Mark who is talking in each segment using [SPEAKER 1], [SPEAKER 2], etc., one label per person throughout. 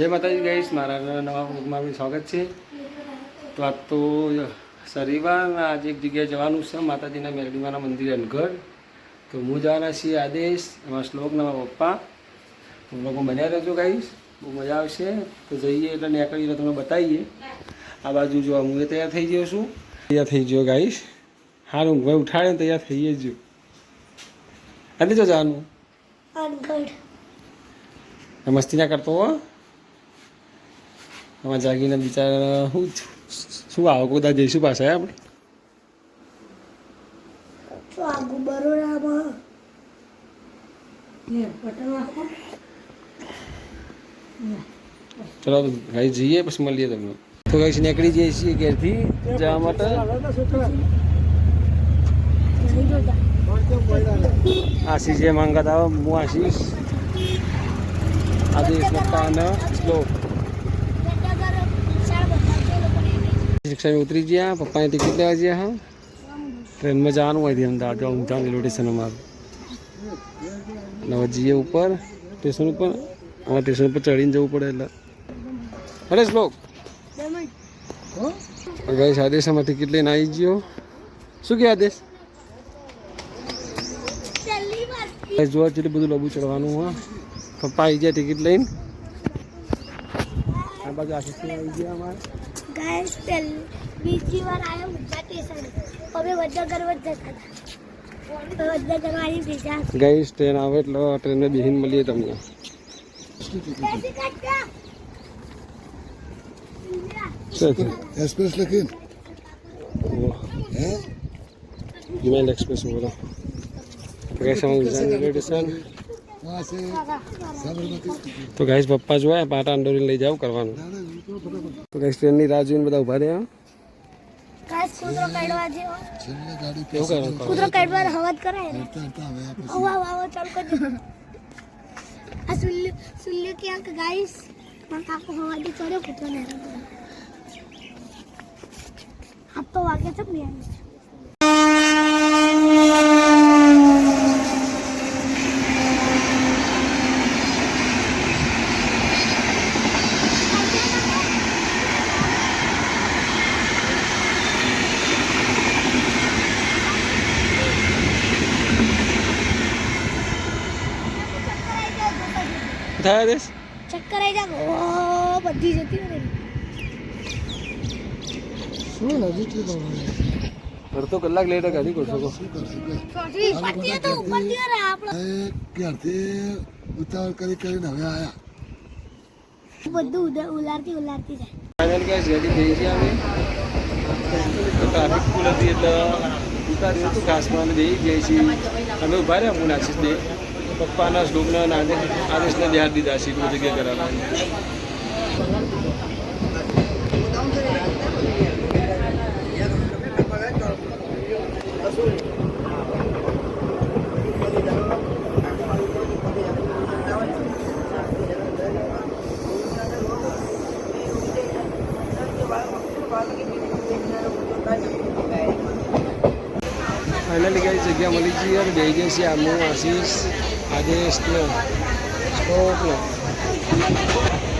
[SPEAKER 1] જય માતાજી ગાઈસ, મારા નવા વ્લોગમાં બી સ્વાગત છે. તો આજ તો શનિવાર, આજે એક જગ્યાએ જવાનું છે માતાજીના મેરડીમાના મંદિરે અનગઢ. તો હું જવાના છીએ આદેશ, એમાં શ્લોકના મારા પપ્પા. તો લોકો બન્યા રહેજો ગાઈસ, બહુ મજા આવશે. તો જઈએ એટલે નીકળીને તમને બતાવીએ. આ બાજુ જો હું એ તૈયાર થઈ ગયો છું, તૈયાર થઈ ગયો ગાઈસ. હારું ભાઈ ઉઠાડે ને તૈયાર થઈ જ. આજે જો જવાનું અનગઢ. મસ્તી ના કરતો હો. આમાં જાગીને બિચારા શું આવો કોદા જઈશું પાછા આપણે ચલો ગાઈ જઈએ પછી મળીએ તમને. તો ગાઈ નીકળી જઈએ છીએ ઘેરથી જવા માટે. આશીષ જે માંગતા હતા હું આશીષ આદેશ પપ્પા અને શ્લોક રિક્ષામાં ઉતરી ગયા. પપ્પાની ટિકિટ લેવા ગયા. હા, ટ્રેનમાં જવાનું હોય અમદાવાદ ઊંઝા રેલવે સ્ટેશન અમારું. હવે જઈએ ઉપર સ્ટેશન ઉપર. અમારા સ્ટેશન ઉપર ચડીને જવું પડે એટલે હરેશ લોક ગાઈસ આદેશ આમાં ટિકિટ લઈને આવી ગયો. શું કહે આદેશ? જોવા જેટલું બધું લોબુ ચડવાનું હોય. પપ્પા આવી ગયા ટિકિટ લઈને. આ બાજુ આશીષ આવી ગયા અમારે.
[SPEAKER 2] गाइस बीजी बार आया ऊंचा स्टेशन अबे वज्रगर वाली भेजा
[SPEAKER 1] गाइस ट्रेन આવે એટલે ટ્રેન માં બેહીને મળીએ તમને.
[SPEAKER 3] एक्सप्रेस लेकिन
[SPEAKER 1] हिमालय एक्सप्रेस बोलो कैसे हम रेलवे स्टेशन. તો ગાઈસ પપ્પા જોયા પાટા અંડોરી લઈ જાવ કરવાનું. તો ગાઈસ ટ્રેનની રાહ જોઈને બધા ઉભા રહ્યા.
[SPEAKER 2] गाइस कूदरो काढवा जेव
[SPEAKER 3] गाड़ी
[SPEAKER 1] કેવું કરવાનું
[SPEAKER 2] कूदरो काढवा हवात कराय आवा आवा चल कर आ सुल्ले के अंक गाइस मन काको हवा दे चढ़ो कूदरो ने अब तो वाके सब नहीं आई.
[SPEAKER 1] થાય દેશ
[SPEAKER 2] ચક્કર આવી જા ઓ બધી જતી રહે
[SPEAKER 3] શું નજીક
[SPEAKER 1] અડધો કલાક લેટ ગાડી કરશો
[SPEAKER 2] પાટી તો ઉપર થી રે આપણે
[SPEAKER 3] ક્યારથી ઉતાવળ કરીને હવે આયા
[SPEAKER 2] બધું ઉલારતી જાય.
[SPEAKER 1] ફાઇનલ ગાઈસ ગાડી થઈ ગઈ આવે. ટ્રાફિક ફૂલ હતી એટલે ઉતાર્યું હતું ઘાસમાં બેસી ગયા છીએ. અમે ઉભા રહ્યા હું આશીષ બે પપ્પાના શ્લોકના આદેશને ધ્યાન દીધા સીટમાં જગ્યા કરાવવાની. ફાઇનલી ગઈ જગ્યા મળી જઈએ બે ગયા છીએ. આમનું આશીષ આદેશ શ્લોક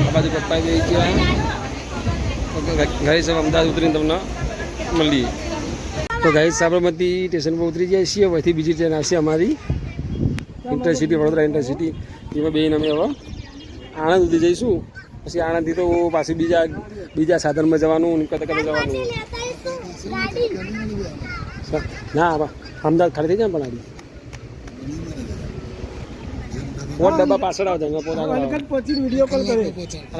[SPEAKER 1] આ બાજુ પપ્પા બે ગયા. ગાઈસ હવે અમદાવાદ ઉતરીને તમને મળીએ. તો ગાઈસ સાબરમતી સ્ટેશન પર ઉતરી જાય છીએ. અહીંથી બીજી ટ્રેન આવશે અમારી ઇન્ટરસિટી, વડોદરા ઇન્ટરસિટી. એમાં બેન અમે હવે આણંદ સુધી જઈશું. પછી આણંદથી તો પાછી બીજા સાધનમાં જવાનું કદાચ જવાનું. ના અમદાવાદ ખાલી થઈ જાય પણ આડી પોત ડબ્બા પાછળ આવતા
[SPEAKER 3] વિડીયો કોલ કરે.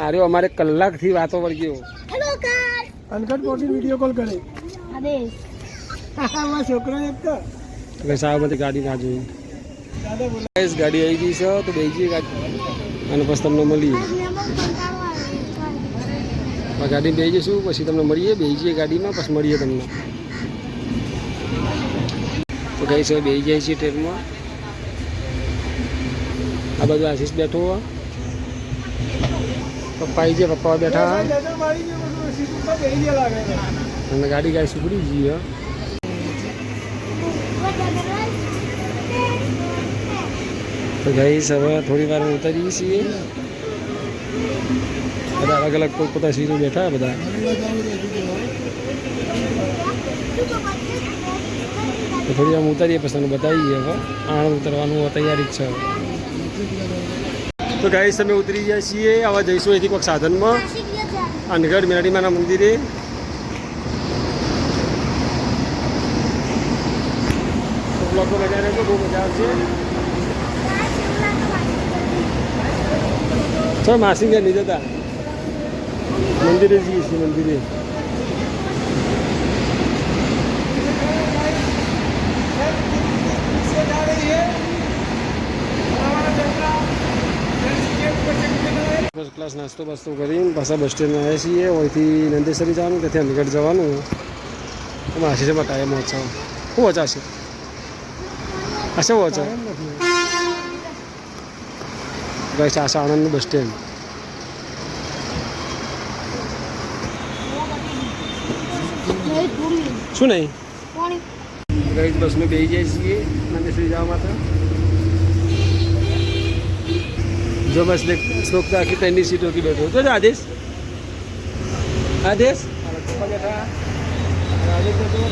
[SPEAKER 1] અરે અમારે કલાકથી વાતો વળી ગયો.
[SPEAKER 2] હેલો ગાઈસ
[SPEAKER 3] અનકટ પહોંચી વિડીયો કોલ કરે.
[SPEAKER 2] આદેશ
[SPEAKER 3] આમાં છોકરો એક તો
[SPEAKER 1] એટલે સાબરમતી ગાડી ના જોઈ. ગાડી આવી ગઈ છે તો બેસી ગાડી અને પછી તમને મળીએ. ગાડીમાં બેસી જઈશું પછી તમને મળીએ. બેસી જઈએ ગાડીમાં પછી મળીએ તમને. તો ગઈ છે બેસી જાય છીએ ટ્રેનમાં. આ બાજુ આશીષ બેઠો પપ્પા આવી જાય. પપ્પા બેઠા અને ગાડી ગાય સુકડી જઈએ. તો ગાઈસ હવે થોડી વાર ઉતરીએ છીએ. અલગ અલગ પોતપોતા સીટો બેઠા બધા. તો થોડી આમ ઉતારીએ પછી તમને બતાવીએ હવે આણંદ ઉતરવાનું તૈયારી જ છે. તો ગાઈસ અમે ઉતરી ગયા છીએ. હવે જઈશું અહીંથી કોઈક સાધનમાં અનગઢ મેરડીમાના મંદિરે. બ્લોગમાં મજા રહેજો, બહુ મજા આવશે. ચલો માસી ઘર નહીં જતા, મંદિરે જઈએ છીએ મંદિરે. ફર્સ્ટ ક્લાસ નાસ્તો બાસ્તો કરીને પાછા બસ સ્ટેન્ડ આવ્યા છીએ. અહીંથી નંદેશ્વરી જવાનું, ત્યાંથી અનગઢ જવાનું. માસી છે ટાઈમ ઓછો શું ઓછા છે આ શું ઓછા ગાઈસ આ આણંદનું બસ સ્ટેન્ડ. શું નહીં ગાઈસ બસમાં બેસી જાય છીએ નંદેશ્વરી જવા માટે. જો બસ શ્લોક તો આખી ત્રણની સીટોથી બેઠો તો આદેશ આદેશ બેઠા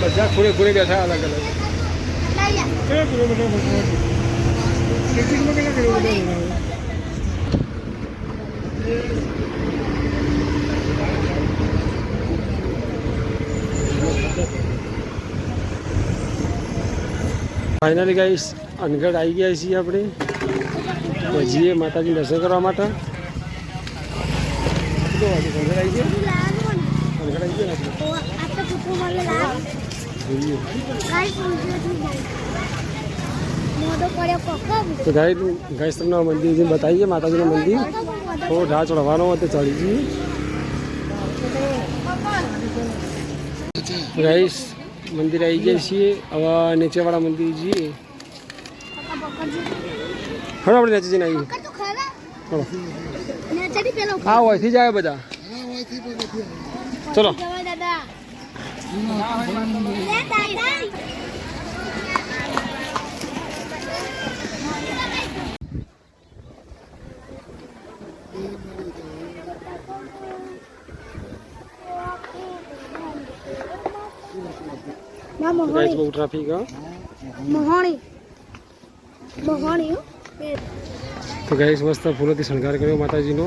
[SPEAKER 1] બધા ખૂણે ખૂણે બેઠા અલગ અલગ. ફાઇનલી ગાઈસ અનગઢ આવી ગયા છીએ આપણે. જઈએ માતાજી દર્શન કરવા માટે. તો ગાઈસ તમને મંદિર બતાવીએ માતાજીનું મંદિર. થોડો ઢાળ ચડવાનો હોય તો ચડી જઈએ. ગાઈસ મંદિર આવી ગયા છીએ. હવે નીચેવાળા મંદિર જઈએ. હવે આપણે નીચે જઈને આવીએ. હા હોયથી જાય બધા. ચલો ગાઈસ બહુ ટ્રાફિક હા. તો ગાઈસ મસ્ત ફૂલોથી શણગાર કર્યો માતાજીનો.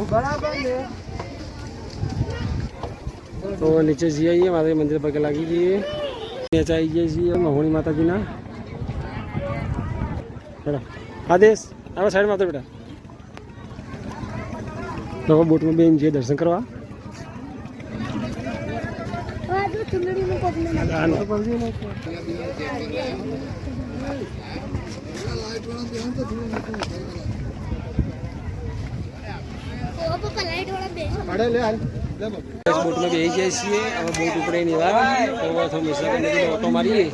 [SPEAKER 1] તો નીચે જઈ આવીએ માતાજી મંદિર પગે લાગી જઈએ. નીચે આવી જઈએ છીએ મહોણી માતાજીના. ચલો આદેશ આવો સાઈડમાં આવતો બેટા. લોકો બોટમાં બેન જઈએ દર્શન કરવા. બોટમાં બેસી જાય છીએ. હવે બોટ ઉપડે નહીં ઓટો મારીએ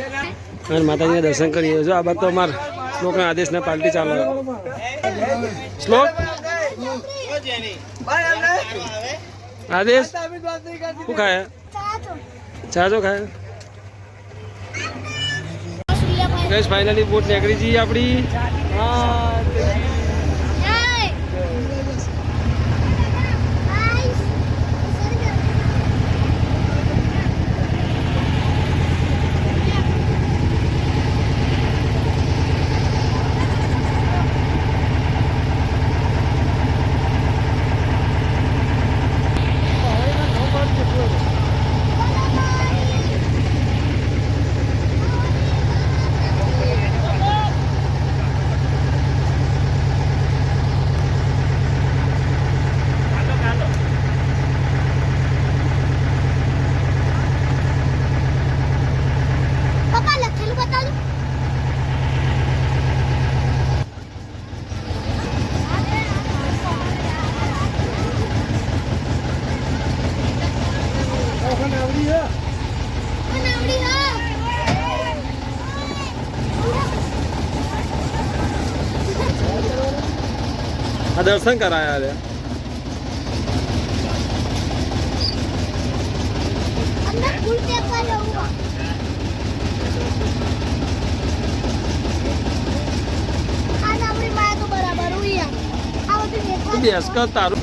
[SPEAKER 1] અને માતાજીના દર્શન કરીએ. જો આ બાદ તો અમારા શ્લોકના આદેશના પાર્ટી ચાલે. શ્લોક આદેશ શું ખાય? ચા જો ખાય. ગઈશ ફાઇનલી બોટ નીકળી જઈએ આપણી. આ દર્શન કરાયા રે. બેસ કર તારું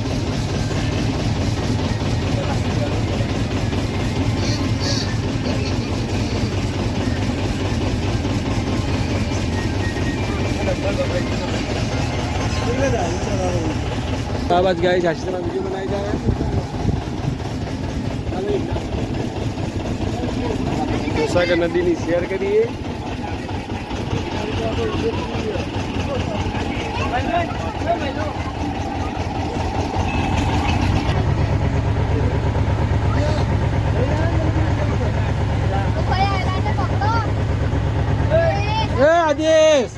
[SPEAKER 1] બસ ગાઈસ આશીષમાં વિડીયો બનાવી જાય સાગર નદીની શેર કરીએ. આદેશ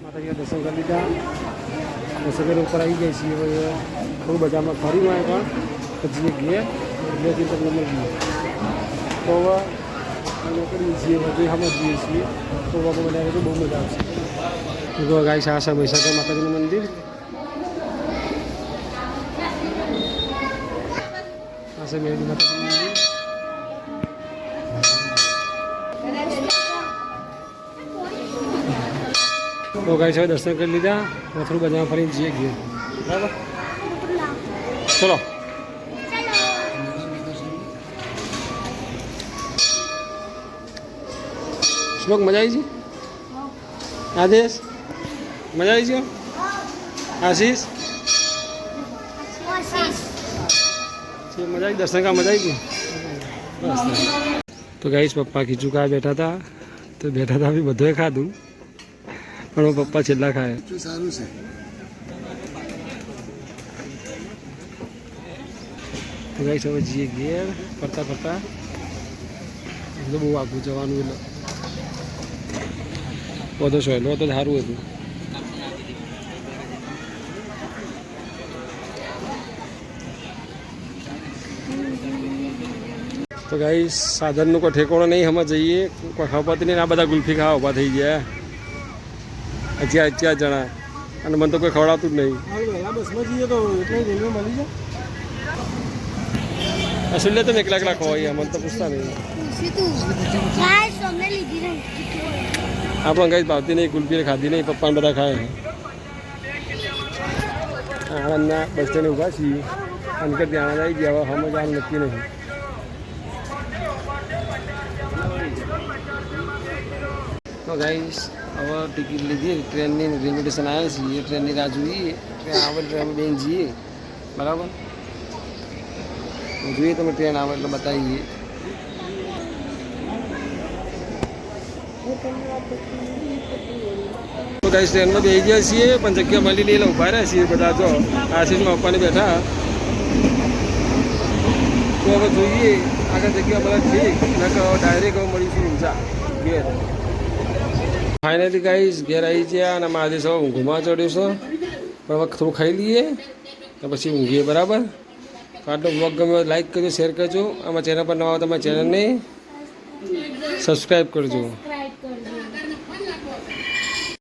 [SPEAKER 1] માતાજીના દર્શન કરી લીધા. દર્શન કરી ઉપર આવી જાય છીએ. હવે થોડું બજારમાં ફરી હોય પણ પછી ઘેર ઘેરથી તમને મળીએ. તો હવે અમે કરીએ છીએ બધું સમજીએ છીએ. તો બાબા બનાવે તો બહુ મજા આવશે. તો ગાય આ છે મહીસાગર માતાજીનું મંદિર. આ છે મેરડી માતાજીનું મંદિર. તો ગાય સાહેબ દર્શન કરી લીધા. થોડું બજારમાં ફરીને જઈએ ઘેર. બરાબર ચલો. શ્લોક મજા આવી છે? આદેશ મજા આવી છે? આશીષ મજા આવી? દર્શન કા મજા આવી ગઈ? બસ. તો ગાઈશ પપ્પા ખીચુકા બેઠા હતા. તો બેઠા હતા બી બધોએ ખાધું પણ પપ્પા છેલ્લા ખાય.
[SPEAKER 3] સારું છે.
[SPEAKER 1] તો ગાઈશ હવે જઈએ ઘેર ફરતા ફરતા. એટલે બહુ આગું જવાનું એટલે બધો સહેલો હતો સારું હતું. તો ગાઈશ સાધનનું કોઈ ઠેકોણો નહીં. અમે જઈએ કોઈ ખબર નહીં. આ બધા ગુલ્ફી ખાવા ઊભા થઈ ગયા. હજી જણા અને મને તો કોઈ ખવડાવતું જ નહીં. બસમાં જઈએ તો એટલે રેલવે મળી જાય. અસુલ તમે એકલા એકલા ખવાય મને તો પૂછતા નહીં. આપણને કઈ ભાવતી નહીં. ગુલપી ખાધી નહીં. પપ્પાને બધા ખાય. આણંદના બસ સ્ટેન્ડ ઊભા છીએ. અનકરથી આણંદ આવી ગયા. હવે સમજ આનું નક્કી નહીં. તો ગાઈસ હવે ટિકિટ લીધી. ટ્રેનની રેલવે સ્ટેશન આવ્યા છીએ. ટ્રેનની રાહ જોઈએ. ટ્રેન આવે એટલે અમે બેન જઈએ. બરાબર જોઈએ તમે ટ્રેન આવે એટલે બતાવીએ. તો ગાઈસ ટ્રેનમાં બેસી ગયા છીએ પણ જગ્યા મળી લઈ એટલે ઊભા રહ્યા છીએ બધા. જો આશીષમાં પપ્પાને બેઠા. તો હવે જોઈએ આગળ જગ્યા મળે ઠીક ડાયરેક્ટ હવે મળીશું ઊંચા ઘેર. ફાઇનલી ગાઈસ ઘેર આવી ગયા અને મારા દિવસ હવે ઊંઘમાં ચડ્યું છે. પણ હવે થોડું ખાઈ લઈએ તો પછી ઊંઘીએ. બરાબર. આજનો બ્લોગ ગમ્યો લાઈક કરજો, શેર કરજો. આમાં ચેનલ પર નવા હોય તો અમારા ચેનલને સબસ્ક્રાઈબ કરજો.